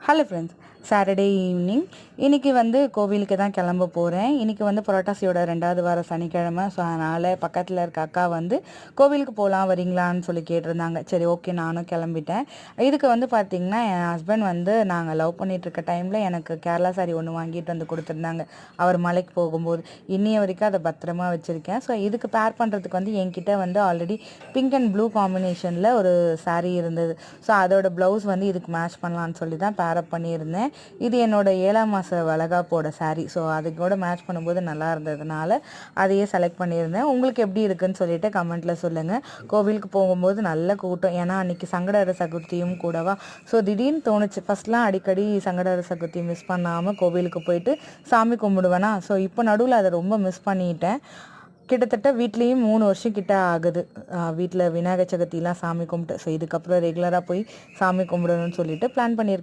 Hello friends, Saturday evening இன்றைக்கி கோவிலுக்கு தான் கிளம்ப போகிறேன். இன்றைக்கி புரட்டாசியோட 2வது வார சனிக்கிழமை. ஸோ அதனால் பக்கத்தில் இருக்க அக்கா கோவிலுக்கு போகலாம் வரீங்களான்னு சொல்லி கேட்டிருந்தாங்க. சரி, ஓகே, நானும் கிளம்பிட்டேன். இதுக்கு பார்த்திங்கன்னா என் ஹஸ்பண்ட் நாங்கள் லவ் பண்ணிகிட்ருக்க டைமில் எனக்கு கேரளா சாரி ஒன்று வாங்கிட்டு வந்து கொடுத்துருந்தாங்க. அவர் மலைக்கு போகும்போது இன்னிய வரைக்கும் அதை பத்திரமா வச்சுருக்கேன். ஸோ இதுக்கு பேர் பண்ணுறதுக்கு என்கிட்ட ஆல்ரெடி பிங்க் அண்ட் ப்ளூ காம்பினேஷனில் ஒரு சாரீ இருந்தது. ஸோ அதோட ப்ளவுஸ் இதுக்கு மேட்ச் பண்ணலான்னு சொல்லி தான் பேரப் பண்ணியிருந்தேன். இது என்னோட 7ஆம் மாத வளகாப்போட சாரீ. ஸோ அது கூட மேட்ச் பண்ணும்போது நல்லா இருந்ததுனால அதையே செலக்ட் பண்ணியிருந்தேன். உங்களுக்கு எப்படி இருக்குன்னு சொல்லிட்டு கமெண்ட்டில் சொல்லுங்கள். கோவிலுக்கு போகும்போது நல்ல கூட்டம். ஏன்னா அன்றைக்கி சங்கடஹர சதுர்த்தியும் கூடவா. ஸோ திடீர்னு தோணுச்சு, ஃபஸ்ட்லாம் அடிக்கடி சங்கடஹர சதுர்த்தி மிஸ் பண்ணாமல் கோவிலுக்கு போயிட்டு சாமி கும்பிடுவேனா. ஸோ இப்போ நடுவில் அதை ரொம்ப மிஸ் பண்ணிட்டேன். கிட்டத்தட்ட வீட்லேயும் 3 வருஷம் கிட்ட ஆகுது. வீட்டில் விநாயகர் சதுர்த்திலாம் சாமி கும்பிட்டு. ஸோ இதுக்கப்புறம் ரெகுலராக போய் சாமி கும்பிடணும்னு சொல்லிட்டு பிளான் பண்ணியிருக்கேன்.